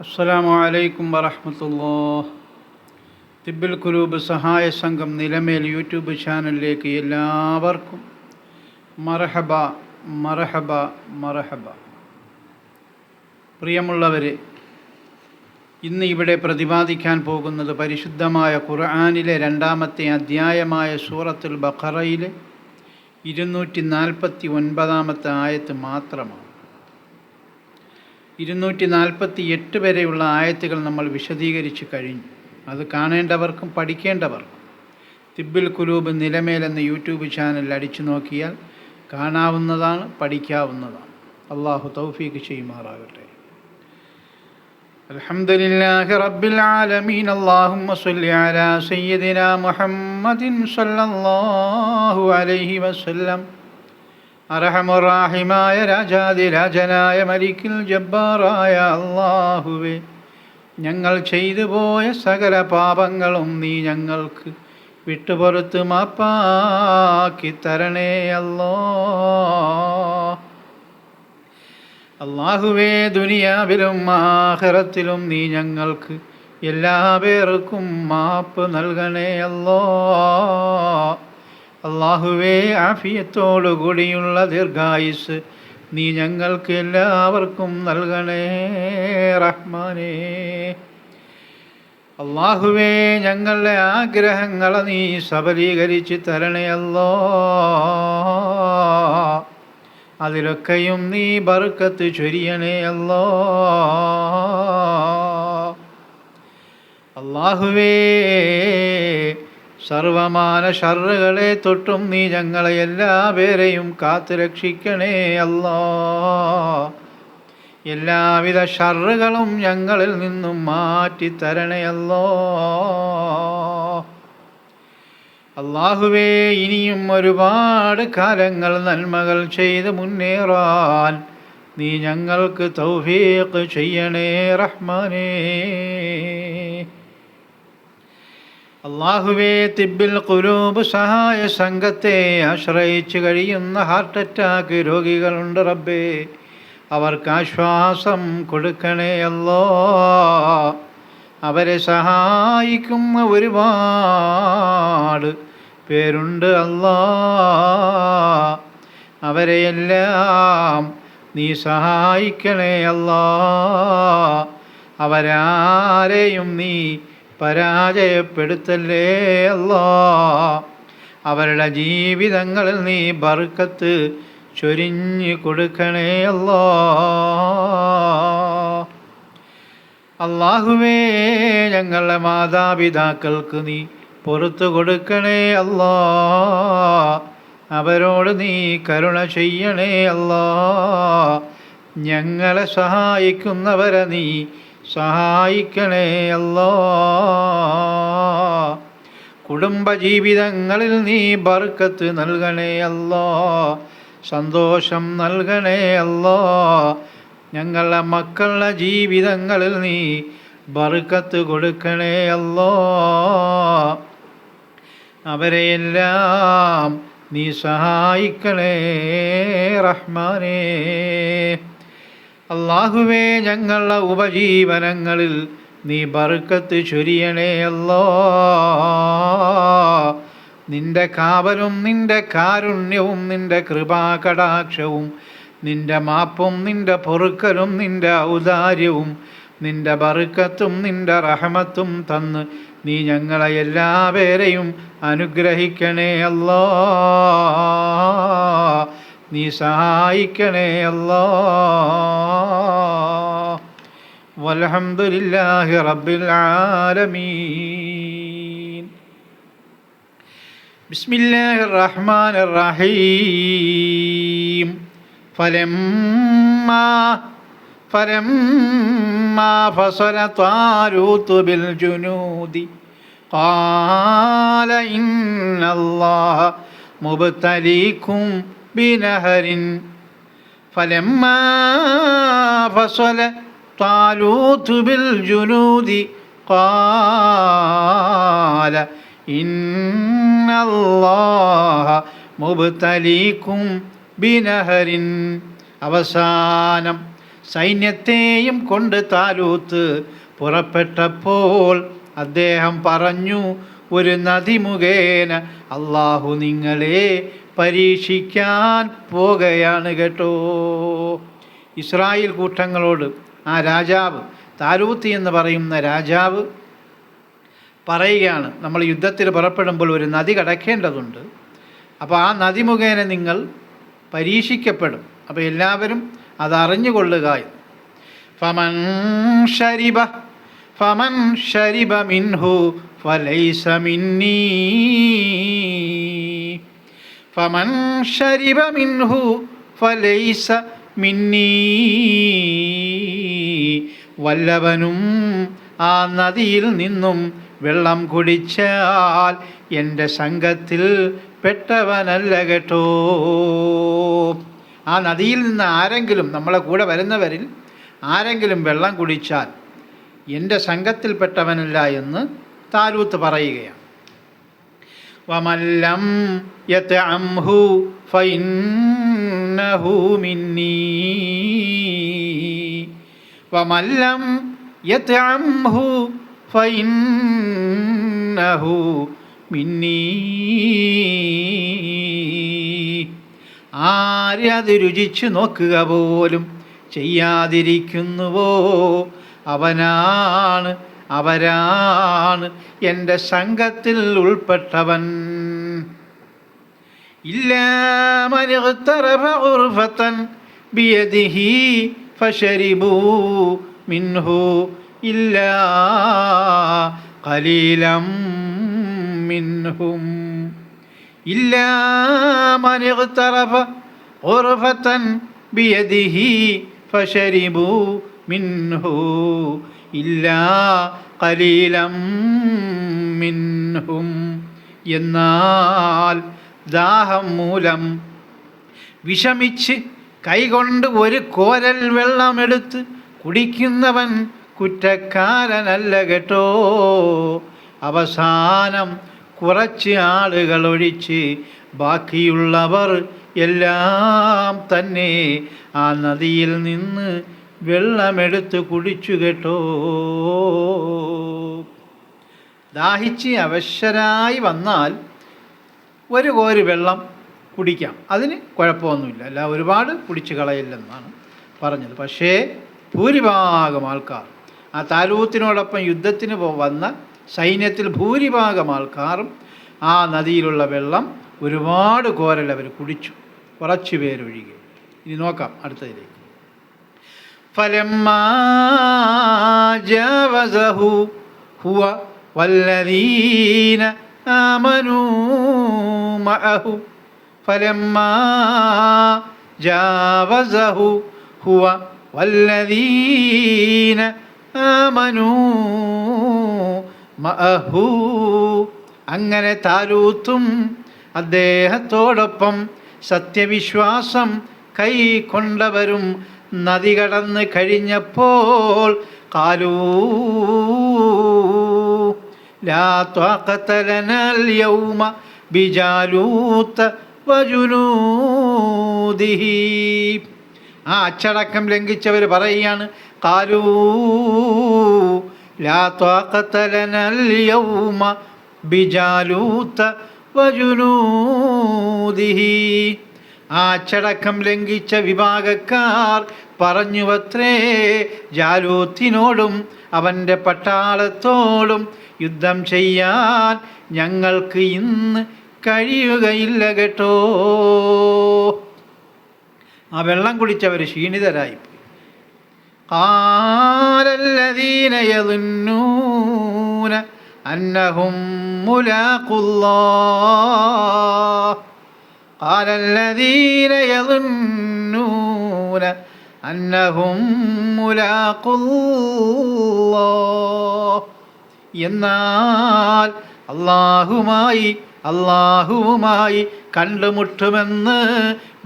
അസ്സലാമു അലൈക്കും വറഹ്മത്തുള്ളാഹി. തിബ്ബുൽ ഖുലൂബ് സഹായ സംഘം നിലമേൽ യൂട്യൂബ് ചാനലിലേക്ക് എല്ലാവർക്കും മർഹബ മർഹബ മർഹബ. പ്രിയമുള്ളവരെ, ഇന്ന് ഇവിടെ പ്രതിപാദിക്കാൻ പോകുന്നത് പരിശുദ്ധമായ ഖുർആനിലെ 2-ാമത്തെ അധ്യായമായ സൂറത്തുൽ ബഖറയിലെ 249-ാമത്തെ ആയത്ത് മാത്രമാണ്. 248 വരെയുള്ള ആയത്തുകൾ നമ്മൾ വിശദീകരിച്ച് കഴിഞ്ഞു. അത് കാണേണ്ടവർക്കും പഠിക്കേണ്ടവർക്കും തിബ്ബുൽ ഖുലൂബ് നിലമേൽ എന്ന യൂട്യൂബ് ചാനൽ അടിച്ചു നോക്കിയാൽ കാണാവുന്നതാണ്, പഠിക്കാവുന്നതാണ്. അള്ളാഹു തൗഫീഖ് ചെയ്യുമാറാകട്ടെ. അൽഹംദുലില്ലാഹി റബ്ബിൽ ആലമീൻ. അല്ലാഹുമ്മ സ്വല്ലി അലാ സയ്യിദിനാ മുഹമ്മദിൻ സ്വല്ലല്ലാഹു അലൈഹി വസല്ലം. അർഹമുറാഹിമായ രാജാതിരാജനായ മലിക്കുൽ ജബ്ബാറായ അല്ലാഹുവേ, ഞങ്ങൾ ചെയ്തു പോയ സകല പാപങ്ങളും നീ ഞങ്ങൾക്ക് വിട്ടുപുറത്ത് മാപ്പാക്കി തരണേ അല്ലാഹുവേ, ദുനിയാവിലും ആഖിറത്തിലും നീ ഞങ്ങൾക്ക് എല്ലാ പേർക്കും മാപ്പ് നൽകണേ അല്ലാഹുവേ, ആഫിയത്തോടുകൂടിയുള്ള ദീർഘായുസ് നീ ഞങ്ങൾക്ക് എല്ലാവർക്കും നൽകണേ റഹ്മാനേ. അല്ലാഹുവേ, ഞങ്ങളുടെ ആഗ്രഹങ്ങളെ നീ സബലീകരിച്ച് തരണേ അതിലൊക്കെയും നീ ബർക്കത്ത് ചൊരിയണേ അല്ലാഹുവേ, സർവമാന ഷർറുകളെ തൊട്ടും നീ ഞങ്ങളെ എല്ലാവരെയും കാത്തു രക്ഷിക്കണേ എല്ലാവിധ ഷർറുകളും ഞങ്ങളിൽ നിന്നും മാറ്റി തരണേ അല്ലാഹുവേ, ഇനിയും ഒരുപാട് കാലങ്ങൾ നന്മകൾ ചെയ്ത് മുന്നേറാൻ നീ ഞങ്ങൾക്ക് തൗഫീഖ് ചെയ്യണേ റഹ്മാനേ. അല്ലാഹുവേ, തിബ്ബുൽ ഖുലൂബ് സഹായ സംഘത്തെ ആശ്രയിച്ച് കഴിയുന്ന ഹാർട്ട് അറ്റാക്ക് രോഗികളുണ്ട് റബ്ബേ, അവർക്ക് ആശ്വാസം കൊടുക്കണേ അവരെ സഹായിക്കുന്ന ഒരുപാട് പേരുണ്ട് അവരെയെല്ലാം നീ സഹായിക്കണേ അവരാരെയും നീ പരാജയപ്പെടുത്തല്ലേ അവരുടെ ജീവിതങ്ങളിൽ നീ ബർക്കത്ത് ചൊരിഞ്ഞു കൊടുക്കണേ അല്ലാഹുവേ, ഞങ്ങളുടെ മാതാപിതാക്കൾക്ക് നീ പുറത്തു കൊടുക്കണേ അവരോട് നീ കരുണ ചെയ്യണേ ഞങ്ങളെ സഹായിക്കുന്നവരെ നീ സഹായിക്കണേ കുടുംബജീവിതങ്ങളിൽ നീ ബർക്കത്ത് നൽകണേ സന്തോഷം നൽകണേ ഞങ്ങളുടെ മക്കളുടെ ജീവിതങ്ങളിൽ നീ ബർക്കത്ത് കൊടുക്കണേ അവരെയെല്ലാം നീ സഹായിക്കണേ റഹ്മാനേ. അല്ലാഹുവേ, ഞങ്ങളുടെ ഉപജീവനങ്ങളിൽ നീ ബർക്കത്ത് ചൊരിയണേ നിന്റെ കാവലും നിന്റെ കാരുണ്യവും നിന്റെ കൃപാകടാക്ഷവും നിന്റെ മാപ്പും നിന്റെ പൊറുക്കലും നിന്റെ ഔദാര്യവും നിന്റെ ബർക്കത്തും നിന്റെ റഹ്മത്തും തന്ന് നീ ഞങ്ങളെ എല്ലാവരെയും അനുഗ്രഹിക്കണേ നീ സഹായിക്കണേ വൽഹംദുലില്ലാഹി റബ്ബിൽ ആലമീൻ. ബിസ്മില്ലാഹിർ റഹ്മാനിർ റഹീം. ഫലമ്മാ ഫസല ത്വാലൂത്ത് ബിൽ ജുനൂദി ഖാല ഇന്നല്ലാഹ മുബ്തലീകും ബിനഹരിൻ. ഫലമ്മാ ഫസല ത്വാലൂത്ത് ബിൽ ജുനൂദി ഖാല ഇന്നല്ലാഹ മുബ്തലീകും ബിനഹരിൻ. അവസാനം സൈന്യത്തെയും കൊണ്ട് താലൂത്ത് പുറപ്പെട്ടപ്പോൾ അദ്ദേഹം പറഞ്ഞു, ഒരു നദി മുഖേന അള്ളാഹു നിങ്ങളെ പരീക്ഷിക്കാൻ പോകുകയാണ് കേട്ടോ. ഇസ്രായേൽ കൂട്ടങ്ങളോട് ആ രാജാവ്, താലൂത്ത് എന്ന് പറയുന്ന രാജാവ് പറയുകയാണ്, നമ്മൾ യുദ്ധത്തിൽ പുറപ്പെടുമ്പോൾ ഒരു നദി കടക്കേണ്ടതുണ്ട്. അപ്പോൾ ആ നദി മുഖേന നിങ്ങൾ പരീക്ഷിക്കപ്പെടും. അപ്പോൾ എല്ലാവരും അതറിഞ്ഞുകൊള്ളുക. ഫമൻ ശരിബ മിൻഹു ഫലൈസ മിന്നീ ഫമൻ ശരിബ മിൻഹു ഫലൈസ മിന്നീ. വല്ലവനും ആ നദിയിൽ നിന്നും വെള്ളം കുടിച്ചാൽ എൻ്റെ സംഘത്തിൽ പെട്ടവനല്ല കേട്ടോ. ആ നദിയിൽ നിന്ന് ആരെങ്കിലും, നമ്മളെ കൂടെ വരുന്നവരിൽ ആരെങ്കിലും വെള്ളം കുടിച്ചാൽ എൻ്റെ സംഘത്തിൽപ്പെട്ടവനല്ല എന്ന് താലൂത്ത് പറയുകയാണ്. വമല്ലം യത്അംഹു ഫഇന്നഹു മിന്നീ വമല്ലം യത്അംഹു ഫഇന്നഹു മിന്നീ. ആരത് രുചിച്ചു നോക്കുക പോലും ചെയ്യാതിരിക്കുന്നുവോ അവരാണ് എൻ്റെ സംഘത്തിൽ ഉൾപ്പെട്ടവൻ. ഇല്ലാ മൻ ഇഗ്തറഫ ഗുർഫതൻ ബിയദിഹി ഫശരിബൂ മിൻഹു ഇല്ലാ ഖലീലം മിൻഹും. ഇല്ലാ മൻ ഇഗ്തറഫ ഗുർഫതൻ ബിയദിഹി ഫശരിബൂ മിൻഹു ഇല്ലാ ഖലീലം മിൻഹും. എന്നാൽ ദാഹം മൂലം വിഷമിച്ച് കൈകൊണ്ട് ഒരു കോരൽ വെള്ളമെടുത്ത് കുടിക്കുന്നവൻ കുറ്റക്കാരനല്ല കേട്ടോ. അവസാനം കുറച്ച് ആളുകൾ ഒഴിച്ച് ബാക്കിയുള്ളവർ എല്ലാം തന്നെ ആ നദിയിൽ നിന്ന് വെള്ളമെടുത്ത് കുടിച്ചു കേട്ടോ. ദാഹിച്ച് അവശരായി വന്നാൽ ഒരു കോരി വെള്ളം കുടിക്കാം, അതിന് കുഴപ്പമൊന്നുമില്ല, അല്ല ഒരുപാട് കുടിച്ചു കളയില്ലെന്നാണ് പറഞ്ഞത്. പക്ഷേ ഭൂരിഭാഗം ആൾക്കാർ, ആ താലൂത്തിനോടൊപ്പം യുദ്ധത്തിന് വന്ന സൈന്യത്തിൽ ഭൂരിഭാഗം ആൾക്കാരും ആ നദിയിലുള്ള വെള്ളം ഒരുപാട് കോരൽ അവർ കുടിച്ചു, കുറച്ച് പേരൊഴികെ. ഇനി നോക്കാം അടുത്തതിലേക്ക്. ഫലമ്മാ ജാവസഹു ഹുവ വല്ലദീന ആമനൂ മഅഹു. ഫലമ്മാ ജാവസഹു ഹുവ വല്ലദീന ആമനൂ മഅഹു. അങ്ങനെ താലൂത്തും അദ്ദേഹത്തോടൊപ്പം സത്യവിശ്വാസം കൈക്കൊണ്ടവരും നദി കടന്ന് കഴിഞ്ഞപ്പോൾ ഖാലൂ ലാ ത്വാഖത ലനൽ യൗമ ബിജാലൂത വജുനൂദിഹി. ആ അച്ചടക്കം ലംഘിച്ചവർ പറയുകയാണ്, ഖാലൂ ലാ ത്വാഖത ലനൽ യൗമ ബിജാലൂത വജുനൂദിഹി. ആ അച്ചടക്കം ലംഘിച്ച വിഭാഗക്കാർ പറഞ്ഞുവത്രേ, ജാലൂത്തിനോടും അവൻ്റെ പട്ടാളത്തോടും യുദ്ധം ചെയ്യാൻ ഞങ്ങൾക്ക് ഇന്ന് കഴിയുകയില്ല കേട്ടോ. ആ വെള്ളം കുടിച്ചവർ ക്ഷീണിതരായിപ്പോയി. ഖാലല്ലദീന യظുന്നൂന അന്നഹും മുലാഖുല്ലാഹ്. ഖാലല്ലദീന യظുന്നൂന അന്നഹും മുലാഖുല്ലാഹ്. എന്നാൽ അള്ളാഹുവുമായി കണ്ടുമുട്ടുമെന്ന്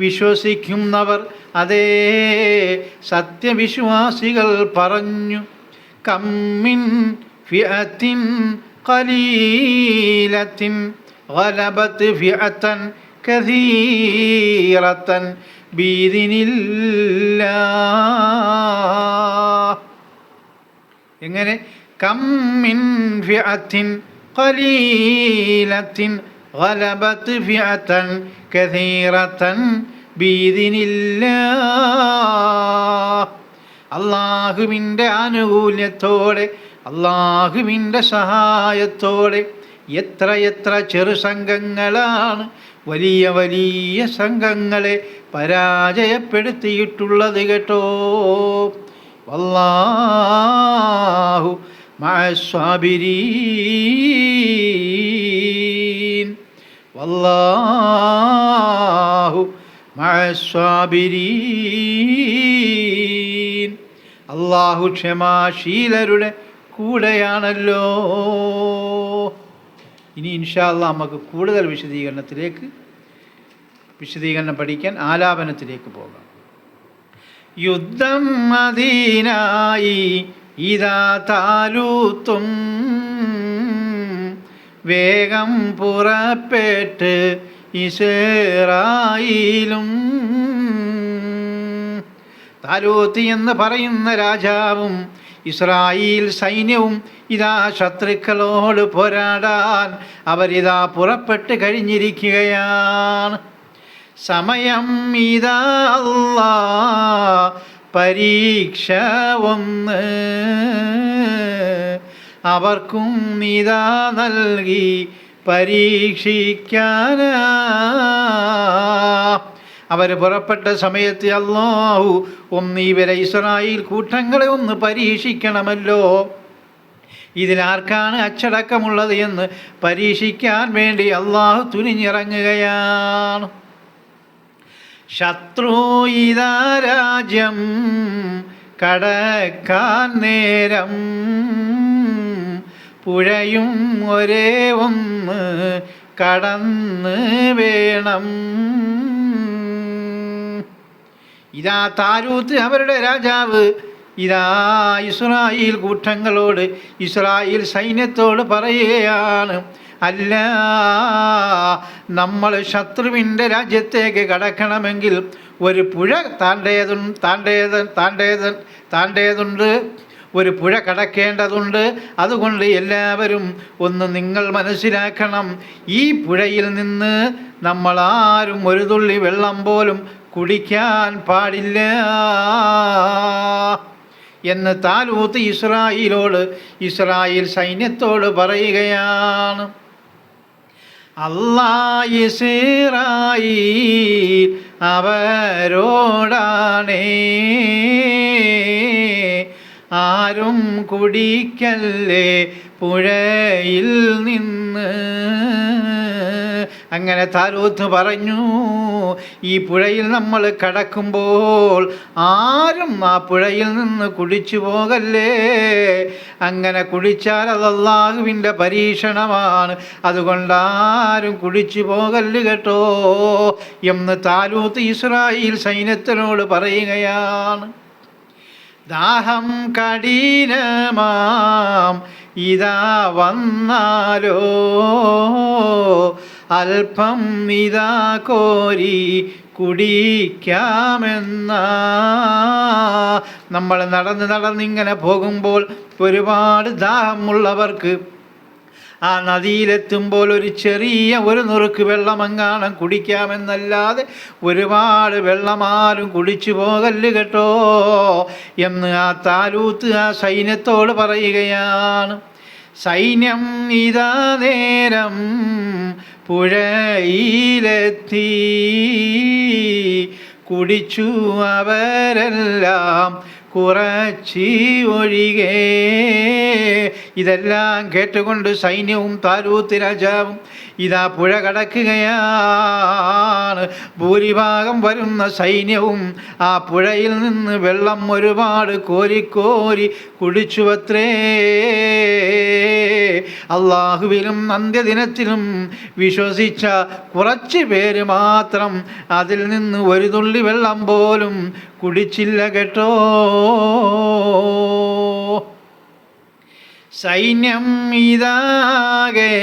വിശ്വസിക്കുന്നവർ, അതേ സത്യവിശ്വാസികൾ പറഞ്ഞു, കമ്മിൻ ഫിഅത്തിൻ ഖലീലത്തിൻ ഗലബത് ഫിഅത്തൻ കസീറത്തൻ ബിഇദ്നില്ലാഹ്. എങ്ങനെ? കം മിൻ ഫിഅത്തിൻ ഖലീലത്തിൻ ഗലബത് ഫിഅതൻ കസീറതൻ ബിഇദ്നില്ലാഹ്. അള്ളാഹുവിൻ്റെ ആനുകൂല്യത്തോടെ, അള്ളാഹുവിൻ്റെ സഹായത്തോടെ എത്ര ചെറു സംഘങ്ങളാണ് വലിയ വലിയ സംഘങ്ങളെ പരാജയപ്പെടുത്തിയിട്ടുള്ളത് കേട്ടോ. വല്ലാഹു മഅസ്സാബിരീൻ, വല്ലാഹു മഅസ്സാബിരീൻ. അള്ളാഹു ക്ഷമാശീലരുടെ കൂടെയാണല്ലോ. ഇനി ഇൻഷാ അല്ലാഹ് നമുക്ക് കൂടുതൽ വിശദീകരണം പഠിക്കാൻ ആലാപനത്തിലേക്ക് പോകാം. യുദ്ധം മദീനായി ഇദാ താലൂത്തും വേഗം പുറപ്പെട്ട് ഇസ്രായേലും. താലൂത്ത് എന്ന് പറയുന്ന രാജാവും ഇസ്രായേൽ സൈന്യവും ഇതാ ശത്രുക്കളോട് പോരാടാൻ അവരിതാ പുറപ്പെട്ട് കഴിഞ്ഞിരിക്കുകയാണ്. സമയം ഇതാ അല്ലാഹ് പരീക്ഷ ഒന്ന് അവർക്കും ഇതാ നൽകി പരീക്ഷിക്കാനാ. അവർ പുറപ്പെട്ട സമയത്ത് അല്ലാഹു ഇവരെ ഇസ്രായേൽ കൂട്ടങ്ങളെ ഒന്ന് പരീക്ഷിക്കണമല്ലോ. ഇതിലാർക്കാണ് അച്ചടക്കമുള്ളത് എന്ന് പരീക്ഷിക്കാൻ വേണ്ടി അല്ലാഹു തുനിഞ്ഞിറങ്ങുകയാണ്. ശത്രു ഇതാ രാജ്യം കടക്കാൻ നേരം പുഴയും ഒരേ ഒന്ന് കടന്ന് വേണം. ഇതാ താലൂത്ത് അവരുടെ രാജാവ് ഇതാ ഇസ്രായേൽ കൂട്ടങ്ങളോട്, ഇസ്രായേൽ സൈന്യത്തോട് പറയുകയാണ്, അല്ല, നമ്മൾ ശത്രുവിൻ്റെ രാജ്യത്തേക്ക് കടക്കണമെങ്കിൽ ഒരു പുഴ താണ്ടേതുണ്ട്, ഒരു പുഴ കടക്കേണ്ടതുണ്ട്. അതുകൊണ്ട് എല്ലാവരും ഒന്ന് നിങ്ങൾ മനസ്സിലാക്കണം, ഈ പുഴയിൽ നിന്ന് നമ്മളാരും ഒരു തുള്ളി വെള്ളം പോലും കുടിക്കാൻ പാടില്ല എന്ന് താലൂത്ത് ഇസ്രായേൽ സൈന്യത്തോട് പറയുകയാണ്. അല്ലാഹ് ഇസ്രായേൽ അവരോടാണേ ആരും കുടിക്കല്ലേ പുഴയിൽ നിന്ന്. അങ്ങനെ താലൂത്ത് പറഞ്ഞു, ഈ പുഴയിൽ നമ്മൾ കടക്കുമ്പോൾ ആരും ആ പുഴയിൽ നിന്ന് കുടിച്ചു പോകല്ലേ. അങ്ങനെ കുടിച്ചാൽ അത് അല്ലാഹുവിൻ്റെ പരീക്ഷണമാണ്, അതുകൊണ്ടാരും കുടിച്ചു പോകല്ല് കേട്ടോ എന്ന് താലൂത്ത് ഇസ്രായേൽ സൈന്യത്തിനോട് പറയുകയാണ്. ദാഹം കഠിനമാം ഇതാ വന്നാലോ അല്പം ഇതാ കോരി കുടിക്കാമെന്ന. നമ്മൾ നടന്നിങ്ങനെ പോകുമ്പോൾ ഒരുപാട് ദാഹമുള്ളവർക്ക് ആ നദിയിലെത്തുമ്പോൾ ഒരു ചെറിയ നുറുക്ക് വെള്ളമെങ്ങാനും കുടിക്കാമെന്നല്ലാതെ ഒരുപാട് വെള്ളമാരും കുടിച്ചു പോകല്ല് കേട്ടോ എന്ന് ആ താലൂത്ത് ആ സൈന്യത്തോട് പറയുകയാണ്. സൈന്യം ഇതാ നേരം പുഴയിലെത്തി, കുടിച്ചു അവരെല്ലാം കുറച്ച് ഒഴികെ. ഇതെല്ലാം കേട്ടുകൊണ്ട് സൈന്യവും താലൂത്ത് രാജാവും ഇതാ പുഴ കടക്കുകയാണ്. ഭൂരിഭാഗം വരുന്ന സൈന്യവും ആ പുഴയിൽ നിന്ന് വെള്ളം ഒരുപാട് കോരി കുടിച്ചുവത്രേ. അള്ളാഹുവിലും അന്ത്യദിനത്തിലും വിശ്വസിച്ച കുറച്ച് പേര് മാത്രം അതിൽ നിന്ന് ഒരു തുള്ളി വെള്ളം പോലും കുടിച്ചില്ല കേട്ടോ. സൈന്യം ഇതാകെ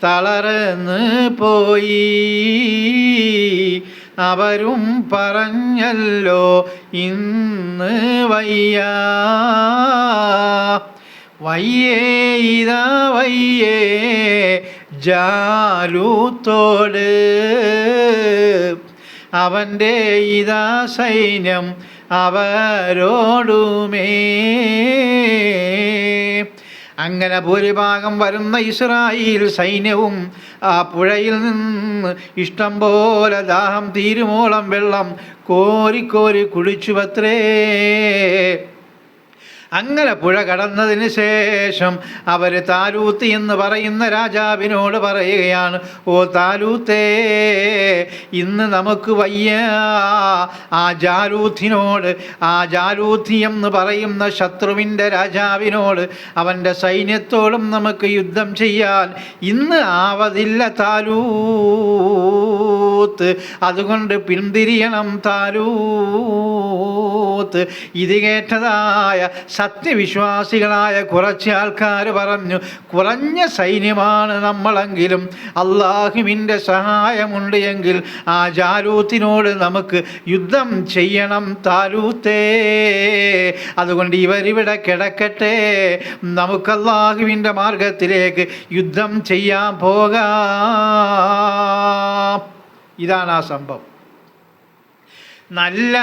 തളർന്ന് പോയി, അവരും പറഞ്ഞല്ലോ ഇന്ന് വയ്യ. വയ്യേ ഇതാ വയ്യേ ജാലൂത്തോട്, അവൻ്റെ ഇതാ സൈന്യം അവരോടുമേ. അങ്ങനെ ഭൂരിഭാഗം വരുന്ന ഇസ്രായേൽ സൈന്യവും ആ പുഴയിൽ നിന്ന് ഇഷ്ടം പോലെ ദാഹം തീരുമോളം വെള്ളം കോരി കുടിച്ചുവത്രേ. അങ്ങനെ പുഴ കടന്നതിന് ശേഷം അവർ താലൂത്ത് എന്ന് പറയുന്ന രാജാവിനോട് പറയുകയാണ്, ഓ താലൂത്തേ, ഇന്ന് നമുക്ക് വയ്യ. ആ ജാലൂത്തിനോട്, ആ ജാലൂത്തി എന്ന് പറയുന്ന ശത്രുവിൻ്റെ രാജാവിനോട്, അവൻ്റെ സൈന്യത്തോടും നമുക്ക് യുദ്ധം ചെയ്യാൻ ഇന്ന് ആവതില്ല താലൂത്ത്. അതുകൊണ്ട് പിന്തിരിയണം താലൂത്ത്. ഇത് കേട്ടതായ സത്യവിശ്വാസികളായ കുറച്ച് ആൾക്കാർ പറഞ്ഞു, കുറഞ്ഞ സൈന്യമാണ് നമ്മളെങ്കിലും അള്ളാഹുവിൻ്റെ സഹായമുണ്ട് എങ്കിൽ ആ ജാലൂത്തിനോട് നമുക്ക് യുദ്ധം ചെയ്യണം താലൂത്തേ. അതുകൊണ്ട് ഇവരിവിടെ കിടക്കട്ടെ, നമുക്ക് അള്ളാഹുവിൻ്റെ മാർഗത്തിലേക്ക് യുദ്ധം ചെയ്യാൻ പോകാം. ഇതാണ് ആ സംഭവം. നല്ല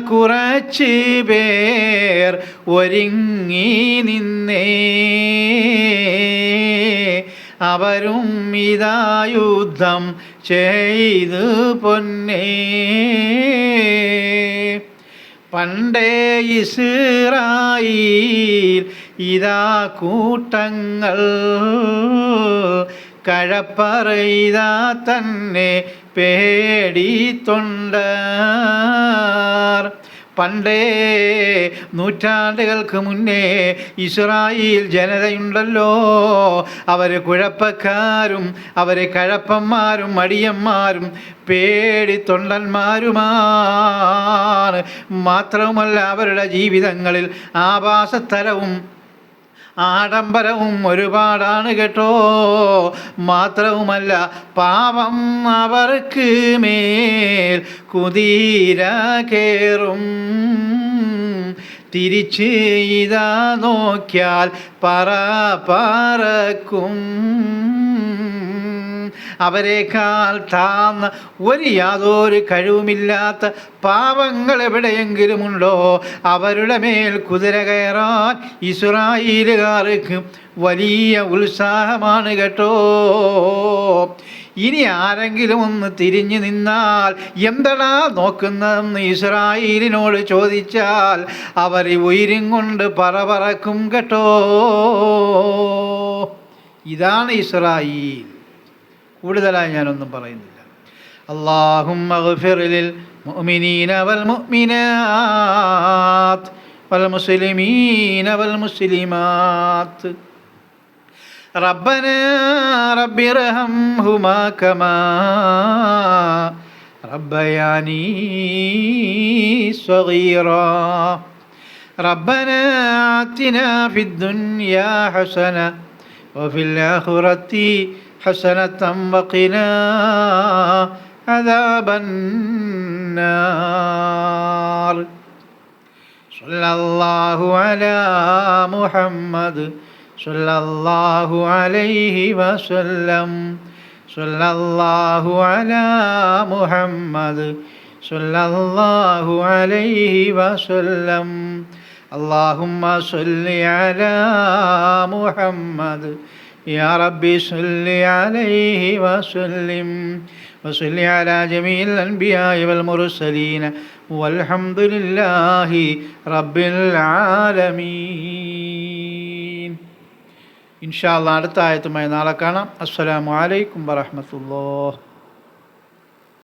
കുറച്ച് പേർ ഒരുങ്ങി നിന്നേ, അവരും ഇതാ യുദ്ധം ചെയ്തു പൊന്നേ. പണ്ടേ ഇസ്രായേൽ ഇതാ കൂട്ടങ്ങൾ കഴപ്പറയിതാ തന്നെ പേടിത്തൊണ്ടർ. പണ്ടേ നൂറ്റാണ്ടുകൾക്ക് മുന്നേ ഇസ്രായേൽ ജനതയുണ്ടല്ലോ, അവർ കുഴപ്പക്കാരും അവർ കഴപ്പന്മാരും മടിയന്മാരും പേടിത്തൊണ്ടന്മാരുമാണ്. മാത്രവുമല്ല അവരുടെ ജീവിതങ്ങളിൽ ആഭാസത്തരവും ആഡംബരവും ഒരുപാടാണ് കേട്ടോ. മാത്രവുമല്ല പാപം അവർക്ക് മേൽ കുതിര കയറും. തിരിച്ച് ഇതാ നോക്കിയാൽ പറക്കും. അവരെക്കാൾ താഴ്ന്ന യാതൊരു കഴിവുമില്ലാത്ത പാവങ്ങൾ എവിടെയെങ്കിലുമുണ്ടോ അവരുടെ മേൽ കുതിര കയറാൻ ഇസ്രായേലുകാർക്ക് വലിയ ഉത്സാഹമാണ് കേട്ടോ. ഇനി ആരെങ്കിലും ഒന്ന് തിരിഞ്ഞു നിന്നാൽ എന്തടാ നോക്കുന്നതെന്ന് ഇസ്രായേലിനോട് ചോദിച്ചാൽ അവർ ഉയരും കൊണ്ട് പറക്കും കേട്ടോ. ഇതാണ് ഇസ്രായേൽ. കൂടുതലായി ഞാനൊന്നും പറയുന്നില്ല. അല്ലാഹുമ്മഗ്ഫിർ ലിൽ മുഅ്മിനീന വൽ മുഅ്മിനാത്ത് വൽ മുസ്ലിമീന വൽ മുസ്ലിമാത്ത് റബ്ബനാ റബ്ബിർഹംഹുമാ കമാ റബ്ബയാനീ സ്വഗീറാ റബ്ബനാ ആതിനാ ഫിദ്ദുനിയാ ഹസന വഫിൽ ആഖിറതി حسنة وقنا عذاب النار صلى الله على محمد صلى الله عليه وسلم صلى الله على محمد صلى الله عليه وسلم اللهم صل على محمد يا ربي صل عليه وسلم وصل على جميع الأنبياء والمرسلين والحمد لله رب العالمين. إن شاء الله അടുത്ത ആയത്തുമായി നാളെ കാണാം. അസ്സലാമു അലൈക്കും വറഹ്മത്തുള്ളാഹി.